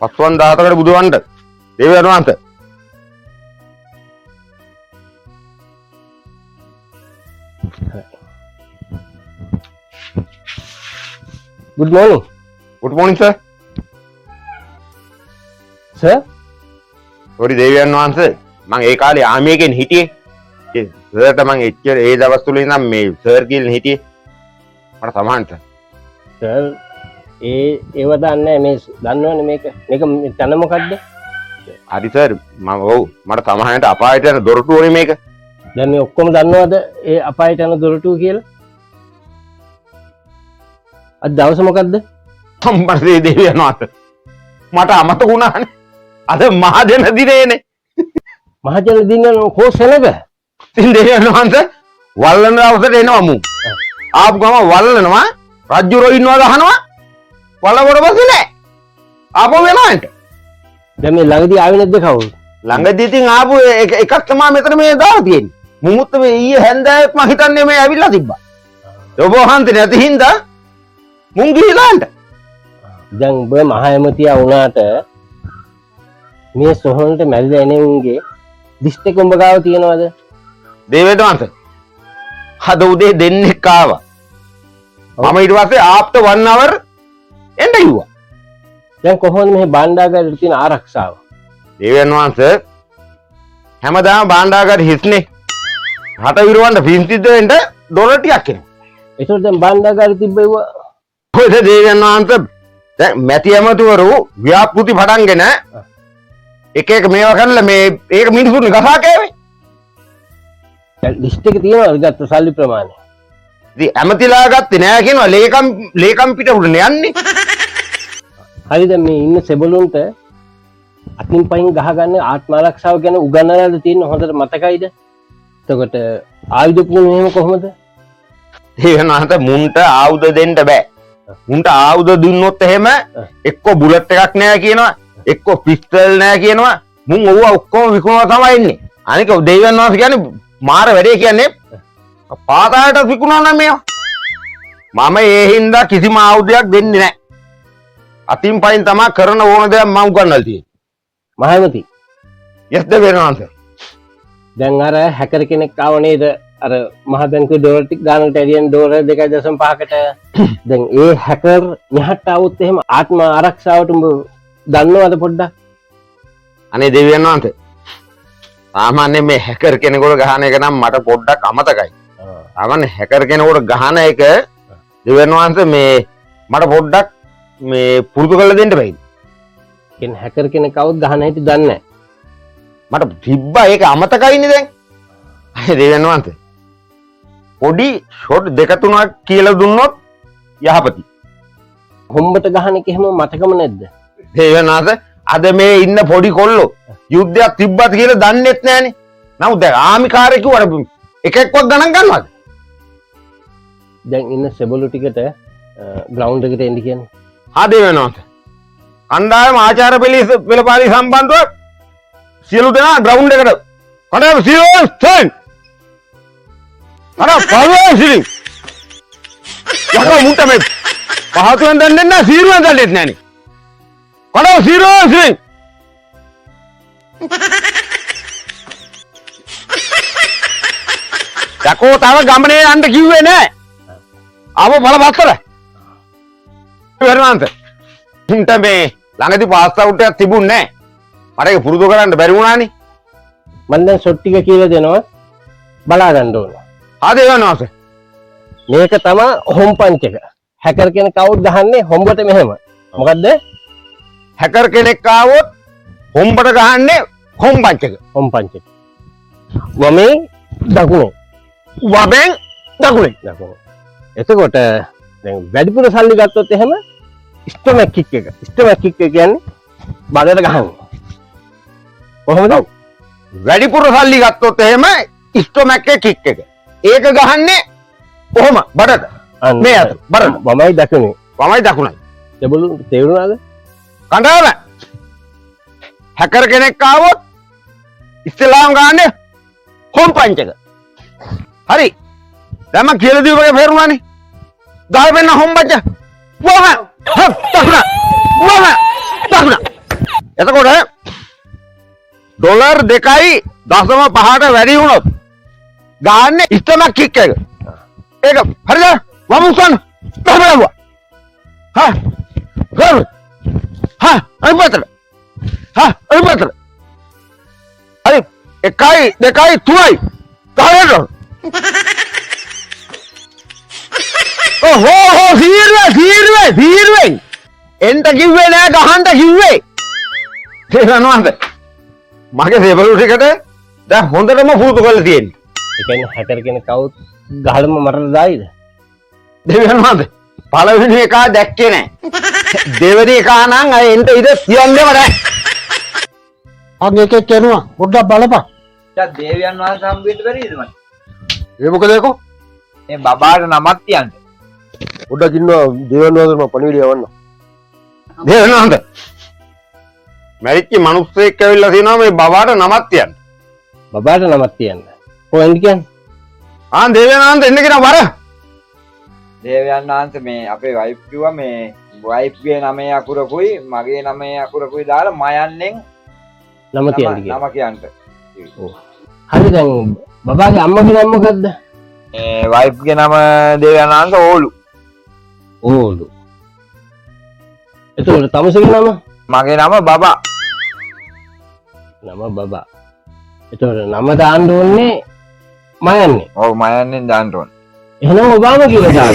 පස්වන් 17කට බුදුවන්ට දේවයන් වහන්සේ. Good morning. Good morning sir. Sir? sorry දේවයන් වහන්සේ මම ඒ කාලේ ආමියකින් හිටියේ. ඒ සර්ට මම එච්චර ඒ දවස් තුල ඉඳන් මේ සර් කියලා හිටියේ. මට සමාන්ත. Sir, ඒව දන්නේ මේ දන්නවනේ මේක. මේක තන මොකද්ද? හරි සර් මම ඔව් මට සමානට අපායට යන දොරටු ඕනේ මේක. දැන් මේ ඔක්කොම දන්නවද ඒ අපායට යන දොරටුව කියලා? අද දවස මොකද්ද? අම්මසේ දේවයන් වහන්සේ. මට අමතක වුණානේ. අද මහජන දිනේනේ. මහජන දින කොහොසලද? ඉතින් දේවයන් වහන්සේ වල්ලන දවසට එනවා මු. ආපු ගම වල්ලනවා රජ්ජුරෝ ඉන්නවා ගහනවා. වල්ලවට පස්සේ නෑ. ආපහු වෙනවන්ට. දැන් මේ ළඟදී ආවේ නැද්ද කවුරු? ළඟදී ඉතින් ආපු එකක් තමයි මෙතන මේ දාලා තියෙන්නේ. මුමුත් මේ ඊයේ හැන්දෑවෙත් මම හිතන්නේ මේ ඇවිල්ලා තිබ්බා. ඔබ වහන්සේ නැති හින්දා මුන් ගිහිලාන්ට. දැන් ඔබ මහ ඇමතියා වුණාට මේ සොහොන්ට මැරිලා එන උන්ගේ දිස්ත්‍රික් උඹ ගාව තියනවද? දේවේන්ද්‍ර වහන්සේ. හද උදේ දෙන්නෙක් ආවා. මම ඊට පස්සේ after 1 hour එන්න කිව්වා. දැන් කොහොමද මේ භාණ්ඩාගාරේ තියෙන ආරක්ෂාව? දේවයන් වහන්සේ හැමදාම භාණ්ඩාගාරේ හිස්නේ. රට විරවන්න පින්තිද්ද වෙන්න ඩොලර් ටිකක් එනවා. ඒතකොට දැන් භාණ්ඩාගාරේ තිබ්බේව කොහෙද දේවයන් වහන්සේ දැන් මැති ඇමතුවරු ව්‍යාපෘති පටන්ගෙන එක එක මේවා කරලා මේ ඒක මිනිසුන් ගසා කෑවේ. දැන් ලිස්ට් එක තියෙනවද ගත්ත සල්ලි ප්‍රමාණය? ඉතින් ඇමතිලා ගත්තේ නෑ කියනවා ලේකම් පිටුට යන්නේ. හරි දැන් මේ ඉන්න සෙබළුන්ට අතින් පයින් ගහගන්න ආත්ම ආරක්ෂාව ගැන උගන්වලාද තියෙන හොඳට මතකයිද? එතකොට ආයුධ පුහුණුව එහෙම කොහොමද? දේවයන් වහන්සේ මුන්ට ආයුධ දෙන්න බෑ. මුන්ට ආයුධ දුන්නොත් එහෙම එක්ක බුලට් එකක් නෑ කියනවා එක්ක පිස්තල් නෑ කියනවා මුන් ඔව්ව ඔක්කොම විකුණනවා තමයි ඉන්නේ. අනික දේවයන් වහන්සේ කියන්නේ මාර වැඩේ කියන්නේ පාතාලට විකුණනවා නම් මේවා. මම ඒ හින්දා කිසිම ආයුධයක් දෙන්නේ නෑ. අතින් පයින් තමයි කරන ඕන දේ මම උගන්වලා තියෙන්නේ. මහමති. yes දේවයන් වහන්සේ. දැන් අර හැකර් කෙනෙක් ආව නේද? අර මහ බැංකුවේ ඩොලර් ටික ගානකට ඇරියන් ඩොලර් 2.5කට. දැන් ඒ හැකර් මෙහාට આવුත් එහෙම ආත්ම ආරක්ෂාවට උඹ දන්නවද පොඩ්ඩක්? අනේ දේවයන් වහන්සේ. සාමාන්‍යයෙන් මේ හැකර් කෙනෙකුට ගහන එක නම් මට පොඩ්ඩක් අමතකයි. සාමාන්‍ය හැකර් කෙනෙකුට ගහන එක දේවයන් වහන්සේ මේ මට පොඩ්ඩක් මේ පුරුදු කරලා දෙන්න බෑයි. කෙන හැකර් කෙනෙක් આવුත් ගහන හැටි දන්නේ නැහැ. මට තිබ්බා ඒක අමතකයිනේ දැන්. අය දේවයන් වහන්සේ. පොඩි ෂොට් දෙක තුනක් කියලා දුන්නොත් යහපති. හොම්බට ගහන එක එහෙම මතකම නැද්ද? දේවයන් වහන්සේ අද මේ ඉන්න පොඩි කොල්ලෝ යුද්ධයක් තිබ්බත් කියලා දන්නෙත් නෑනේ. නමුත් දැන් ආමිකාරය කිව්වට එකෙක්වත් ගණන් ගන්නවද? දැන් ඉන්න සෙබළු ටිකට ග්‍රවුන්ඩ් එකට එන්න කියන්නේ. හා දේවයන් වහන්සේ. අණ්ඩායම ආචාර පෙළපාලි සම්බන්ධව සියලු දෙනා ග්‍රවුන්ඩ් එකට කඩාව සියලු ස්ටෑන්ඩ්. අර පල්ලා සිලින්. යකෝ මුන්ට මේ පහතුෙන් දන්නේ නැහැ සීරුවෙන් දන්නේ නැහනේ. කඩාව සියලු සිලින්. යකෝ තව ගමනේ යන්න කිව්වේ නෑ. ආව බලපත්තර. වෙරවන්ත. උන්ට මේ ළඟදී පාස් අවුට් එකක් තිබුණේ නෑ. මට ඒක පුරුදු කරන්න බැරි වුණානේ. මම දැන් ෂොට් ටික කියලා දෙනවා. බලා ගන්න ඕන. ආ දේවයන් වහන්සේ. මේක තමයි හොම් පන්ච් එක. හැකර් කෙනෙක් આવුත් ගහන්නේ හොම්බට මෙහෙම. මොකද්ද? හැකර් කෙනෙක් ආවොත් හොම්බට ගහන්නේ හොම් පන්ච් එක. හොම් පන්ච් එක. වමේ දකුණේ. වමෙන් දකුණේ. දකුණේ. එතකොට දැන් වැඩිපුර සල්ලි ගත්තොත් එහෙම ස්ටොමැක් කික් එක. ස්ටොමැක් කික් එක කියන්නේ බඩට ගහන්නේ. කොහොමද? වැඩිපුර සල්ලි ගත්තොත් එහෙම ස්ටොමැක් එක කික් එක. ඒක ගහන්නේ කොහොම බඩට. මේ අත බඩට. වමයි දකුණේ. වමයි දකුණයි. දෙබළු තේරුණාද? කණ්ඩායම හැකර් කෙනෙක් ආවොත් ඉස්ලාම් ගානේ හොම් පන්ච් එක. හරි. දැන් මම කියලා දීපගේ ફેරුණානේ. ගහපෙන්න හොම් පන්ච්. වම. දකුණ. වම. දකුණ. එතකොට ඩොලර් 2.5ට වැඩි වුණොත් ගාන්නේ ඉස්තමක් කික් එක. ඒක හරිද? වම් උස්සන්න. බහබලව. හා. ගොල්. හා අයිපතර. හා අයිපතර. හරි 1 2 3යි. කාලේට. ඕහෝ සීරුවේ. එන්ට කිව්වේ නෑ ගහන්න කිව්වේ. තේරෙනවද? මගේ සේබළු ටිකට දැන් හොඳටම පුරුදු කරලා තියෙන්නේ. ඒ කියන්නේ හැකර් කෙනෙක් આવුත් ගහලම මරලා දායිද? දෙවියන්වන්ද පළවෙනි එක දැක්කේ නෑ. දෙවෙනි එක නම් අය එන්ට ඉත කියන්නේම නෑ. අග එකෙක් කෙරුවා පොඩ්ඩක් බලපන්. දැන් දේවයන් වහන්සේ හම්බෙන්න බැරිද මට? ඒ මොකද ඒකෝ? මේ බබාට නමක් තියන්න. පොඩ්ඩක් ඉන්නවා දේවන් වහන්සේම පණිවිඩය යවන්න. දෙවියන්වන්ද මැරිච්ච මිනිස්සෙක් ඇවිල්ලා තියෙනවා මේ බබාට නමක් තියන්න. බබාට නමක් තියන්න. කොහෙන්ද කියන්නේ? දෙවියන්වන්ද එන්න කියන වර. දේවයන් වහන්සේ මේ අපේ වයිෆ් කිව්වා මේ වයිෆ්ගේ නමේ අකුරකුයි මගේ නමේ අකුරකුයි දාලා මයන්නෙන් නම තියන්න කියලා. නම කියන්න. හරි දැන් බබාගේ අම්මගේ නම මොකද්ද? ඒ වයිෆ්ගේ නම දේවයන් වහන්සේ ඕලු. ඕලු. එතකොට තමසගේ නම? මගේ නම බබා. නම බබා. එතකොට නම දාන්න ඕනේ මයන්නේ. ඔව් මයන්නෙන් දාන්න ඕන. එහෙනම් ඔබාම කියලා දාන්න.